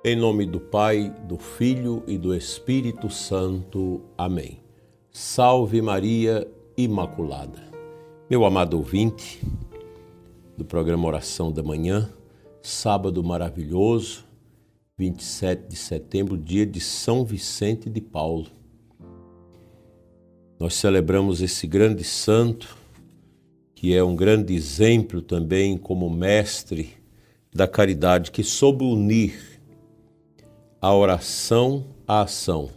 Em nome do Pai, do Filho e do Espírito Santo. Amém. Salve Maria Imaculada. Meu amado ouvinte do programa Oração da Manhã, sábado maravilhoso, 27 de setembro, dia de São Vicente de Paulo. Nós celebramos esse grande santo, que é um grande exemplo também como mestre da caridade, que soube unir a oração à ação,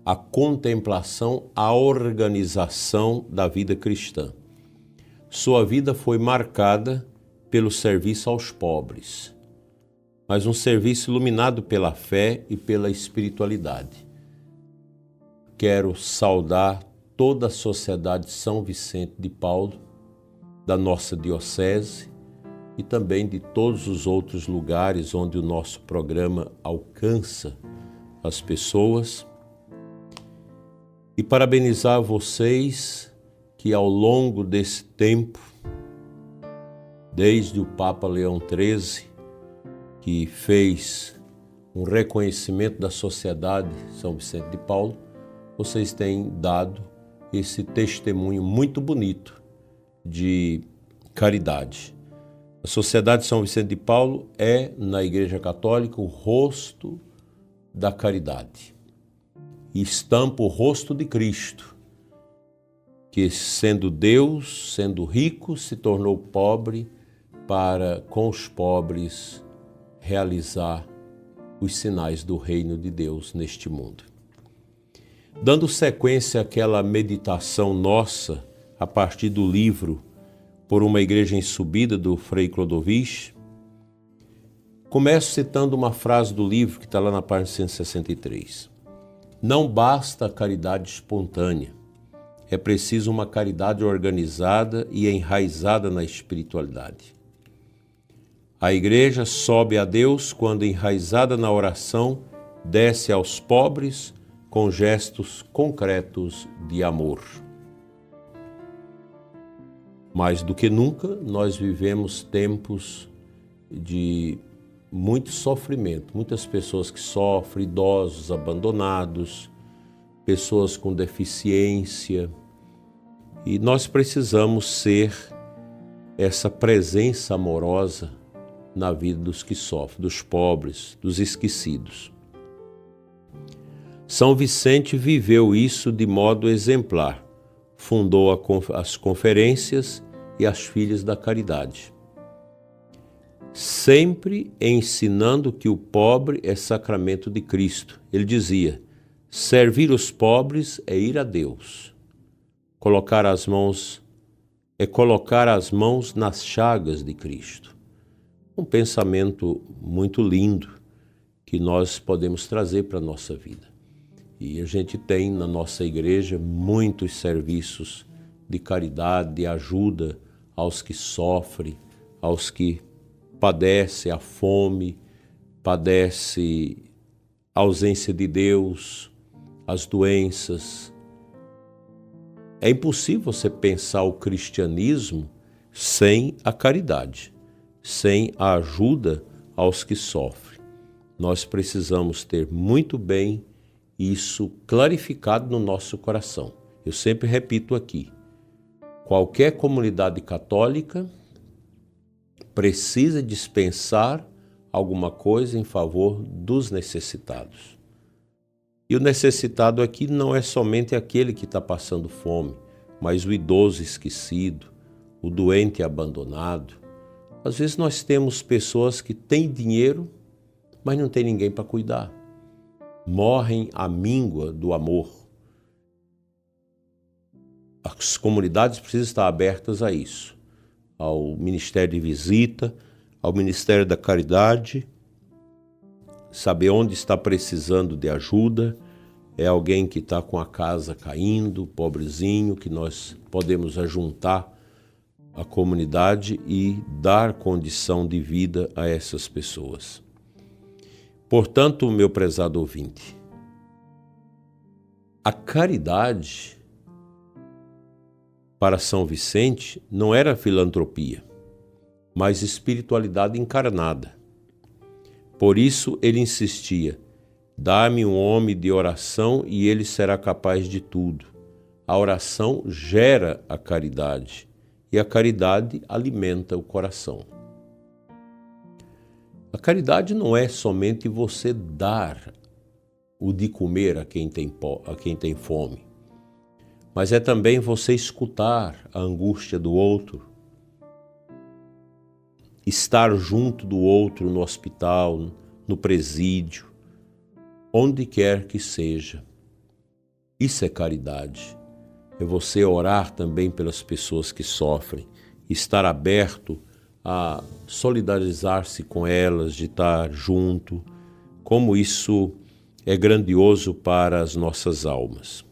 a contemplação à organização da vida cristã. Sua vida foi marcada pelo serviço aos pobres, mas um serviço iluminado pela fé e pela espiritualidade. Quero saudar toda a sociedade de São Vicente de Paulo, da nossa diocese, e também de todos os outros lugares onde o nosso programa alcança as pessoas. E parabenizar vocês que ao longo desse tempo, desde o Papa Leão XIII, que fez um reconhecimento da sociedade São Vicente de Paulo, vocês têm dado esse testemunho muito bonito de caridade. A Sociedade São Vicente de Paulo é, na Igreja Católica, o rosto da caridade. E estampa o rosto de Cristo, que sendo Deus, sendo rico, se tornou pobre para, com os pobres, realizar os sinais do reino de Deus neste mundo. Dando sequência àquela meditação nossa, a partir do livro Por uma Igreja em Subida, do Frei Clodovis, começo citando uma frase do livro que está lá na página 163. Não basta a caridade espontânea, é preciso uma caridade organizada e enraizada na espiritualidade. A Igreja sobe a Deus quando, enraizada na oração, desce aos pobres com gestos concretos de amor. Mais do que nunca, nós vivemos tempos de muito sofrimento. Muitas pessoas que sofrem, idosos abandonados, pessoas com deficiência. E nós precisamos ser essa presença amorosa na vida dos que sofrem, dos pobres, dos esquecidos. São Vicente viveu isso de modo exemplar. Fundou as conferências e as Filhas da Caridade, sempre ensinando que o pobre é sacramento de Cristo. Ele dizia: servir os pobres é ir a Deus. Colocar as mãos nas chagas de Cristo. Um pensamento muito lindo que nós podemos trazer para a nossa vida. E a gente tem na nossa igreja muitos serviços de caridade, de ajuda aos que sofrem, aos que padecem a fome, padecem a ausência de Deus, as doenças. É impossível você pensar o cristianismo sem a caridade, sem a ajuda aos que sofrem. Nós precisamos ter muito bem isso clarificado no nosso coração. Eu sempre repito aqui, qualquer comunidade católica precisa dispensar alguma coisa em favor dos necessitados. E o necessitado aqui não é somente aquele que está passando fome, mas o idoso esquecido, o doente abandonado. Às vezes nós temos pessoas que têm dinheiro, mas não tem ninguém para cuidar. Morrem à míngua do amor. As comunidades precisam estar abertas a isso, ao Ministério de Visita, ao Ministério da Caridade, saber onde está precisando de ajuda, é alguém que está com a casa caindo, pobrezinho, que nós podemos ajuntar a comunidade e dar condição de vida a essas pessoas. Portanto, meu prezado ouvinte, a caridade para São Vicente não era filantropia, mas espiritualidade encarnada. Por isso ele insistia: dá-me um homem de oração e ele será capaz de tudo. A oração gera a caridade e a caridade alimenta o coração. A caridade não é somente você dar o de comer a quem tem fome, mas é também você escutar a angústia do outro, estar junto do outro no hospital, no presídio, onde quer que seja. Isso é caridade. É você orar também pelas pessoas que sofrem, estar aberto a solidarizar-se com elas, de estar junto. Como isso é grandioso para as nossas almas.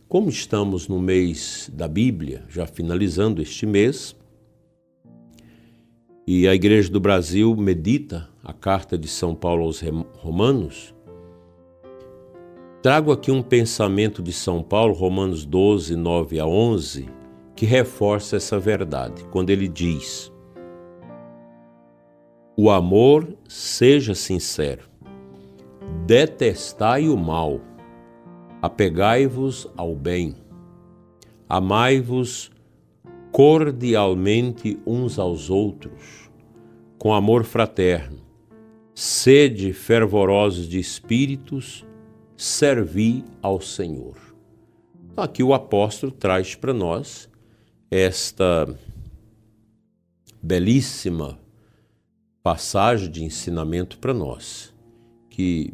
Como estamos no mês da Bíblia, já finalizando este mês, e a Igreja do Brasil medita a carta de São Paulo aos Romanos, trago aqui um pensamento de São Paulo, Romanos 12, 9 a 11, que reforça essa verdade, quando ele diz: o amor seja sincero, detestai o mal, apegai-vos ao bem, amai-vos cordialmente uns aos outros, com amor fraterno, sede fervorosos de espíritos, servi ao Senhor. Então, aqui o apóstolo traz para nós esta belíssima passagem de ensinamento para nós, que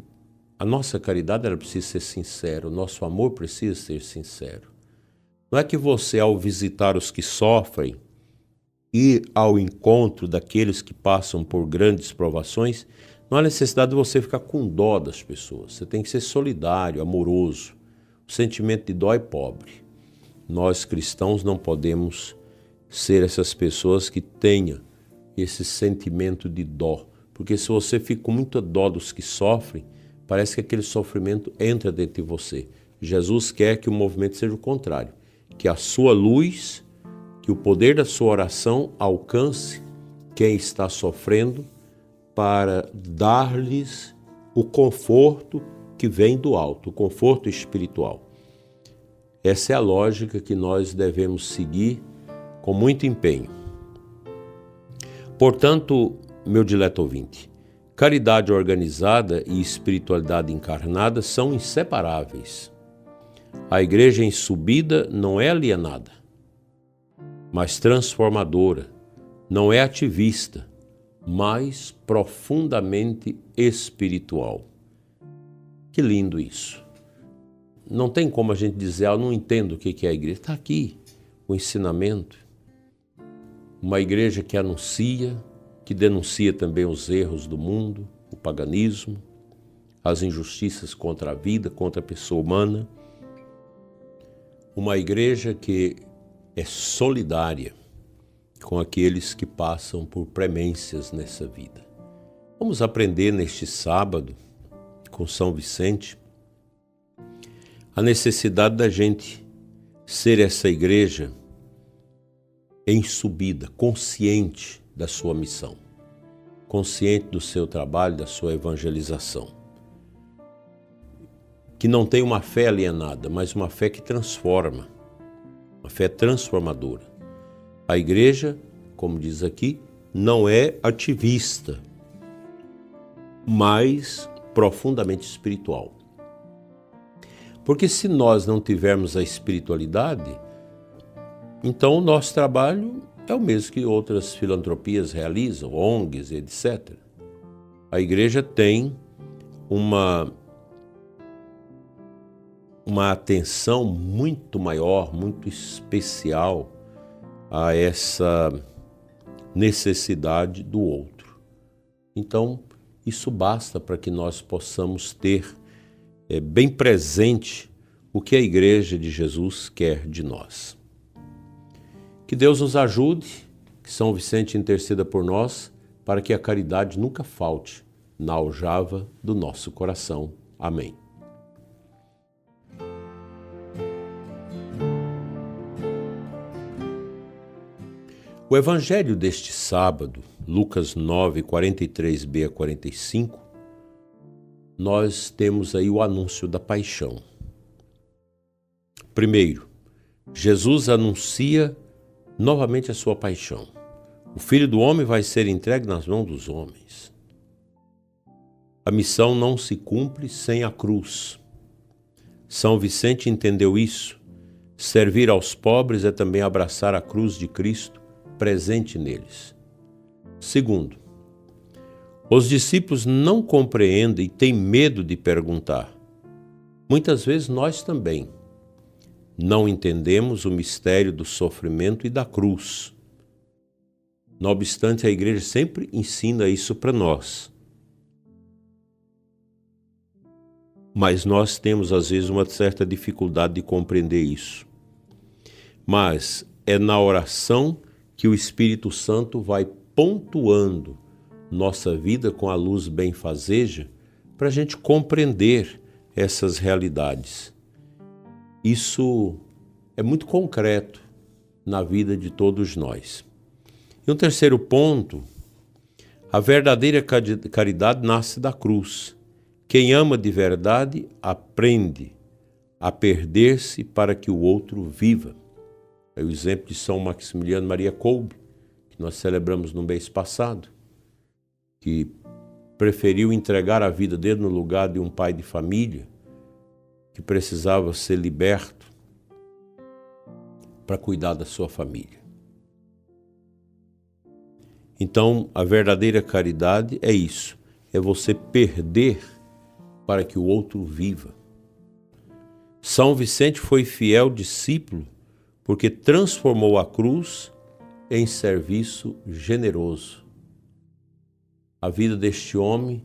a nossa caridade ela precisa ser sincera, o nosso amor precisa ser sincero. Não é que você, ao visitar os que sofrem, ir ao encontro daqueles que passam por grandes provações, não há necessidade de você ficar com dó das pessoas. Você tem que ser solidário, amoroso. O sentimento de dó é pobre. Nós cristãos não podemos ser essas pessoas que tenham esse sentimento de dó. Porque se você fica com muita dó dos que sofrem, parece que aquele sofrimento entra dentro de você. Jesus quer que o movimento seja o contrário. Que a sua luz, que o poder da sua oração alcance quem está sofrendo, para dar-lhes o conforto que vem do alto, o conforto espiritual. Essa é a lógica que nós devemos seguir com muito empenho. Portanto, meu dileto ouvinte, caridade organizada e espiritualidade encarnada são inseparáveis. A igreja em subida não é alienada, mas transformadora, não é ativista, mas profundamente espiritual. Que lindo isso. Não tem como a gente dizer, eu não entendo o que é a igreja. Está aqui o ensinamento. Uma igreja que anuncia, que denuncia também os erros do mundo, o paganismo, as injustiças contra a vida, contra a pessoa humana. Uma igreja que é solidária com aqueles que passam por premências nessa vida. Vamos aprender neste sábado, com São Vicente, a necessidade da gente ser essa igreja em subida, consciente da sua missão, consciente do seu trabalho, da sua evangelização. Que não tem uma fé alienada, mas uma fé que transforma, uma fé transformadora. A igreja, como diz aqui, não é ativista, mas profundamente espiritual. Porque se nós não tivermos a espiritualidade, então o nosso trabalho é o mesmo que outras filantropias realizam, ONGs, etc. A igreja tem uma atenção muito maior, muito especial a essa necessidade do outro. Então, isso basta para que nós possamos ter bem presente o que a Igreja de Jesus quer de nós. Que Deus nos ajude, que São Vicente interceda por nós, para que a caridade nunca falte na aljava do nosso coração. Amém. O evangelho deste sábado, Lucas 9, 43b a 45, nós temos aí o anúncio da paixão. Primeiro, Jesus anuncia novamente a sua paixão. O Filho do Homem vai ser entregue nas mãos dos homens. A missão não se cumpre sem a cruz. São Vicente entendeu isso. Servir aos pobres é também abraçar a cruz de Cristo presente neles. Segundo, os discípulos não compreendem e têm medo de perguntar. Muitas vezes nós também não entendemos o mistério do sofrimento e da cruz. Não obstante, a igreja sempre ensina isso para nós. Mas nós temos, às vezes, uma certa dificuldade de compreender isso. Mas é na oração que o Espírito Santo vai pontuando nossa vida com a luz benfazeja para a gente compreender essas realidades. Isso é muito concreto na vida de todos nós. E um terceiro ponto, a verdadeira caridade nasce da cruz. Quem ama de verdade aprende a perder-se para que o outro viva. É o exemplo de São Maximiliano Maria Kolbe, que nós celebramos no mês passado, que preferiu entregar a vida dele no lugar de um pai de família que precisava ser liberto para cuidar da sua família. Então, a verdadeira caridade é isso, é você perder para que o outro viva. São Vicente foi fiel discípulo porque transformou a cruz em serviço generoso. A vida deste homem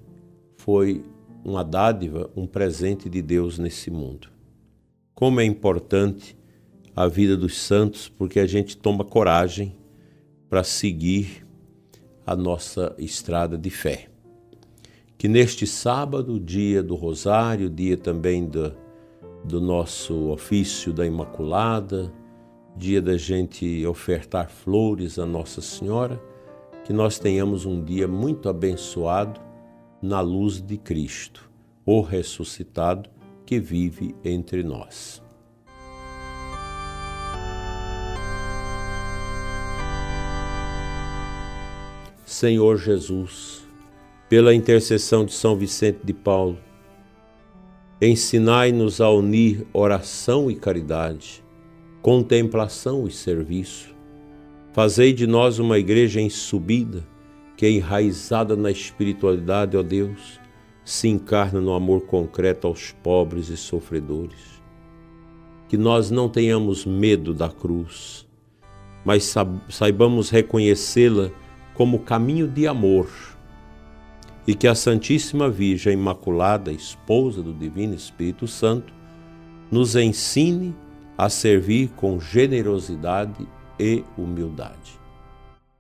foi uma dádiva, um presente de Deus nesse mundo. Como é importante a vida dos santos, porque a gente toma coragem para seguir a nossa estrada de fé. Que neste sábado, dia do Rosário, dia também do nosso ofício da Imaculada, dia da gente ofertar flores a Nossa Senhora, que nós tenhamos um dia muito abençoado na luz de Cristo, o ressuscitado que vive entre nós. Senhor Jesus, pela intercessão de São Vicente de Paulo, ensinai-nos a unir oração e caridade, contemplação e serviço. Fazei de nós uma igreja em subida, que enraizada na espiritualidade, ó Deus, se encarna no amor concreto aos pobres e sofredores. Que nós não tenhamos medo da cruz, mas saibamos reconhecê-la como caminho de amor, e que a Santíssima Virgem Imaculada, esposa do Divino Espírito Santo, nos ensine a servir com generosidade e humildade.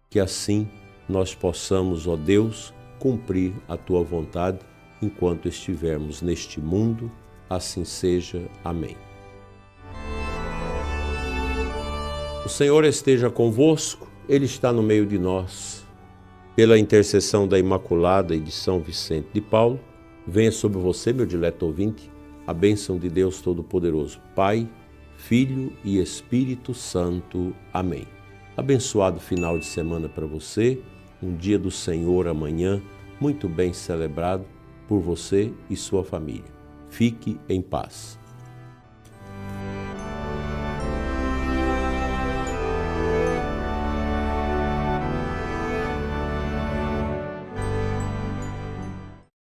Que assim nós possamos, ó Deus, cumprir a Tua vontade enquanto estivermos neste mundo. Assim seja. Amém. O Senhor esteja convosco, Ele está no meio de nós. Pela intercessão da Imaculada e de São Vicente de Paulo, venha sobre você, meu dileto ouvinte, a bênção de Deus Todo-Poderoso, Pai, Filho e Espírito Santo. Amém. Abençoado final de semana para você, um dia do Senhor amanhã, muito bem celebrado por você e sua família. Fique em paz.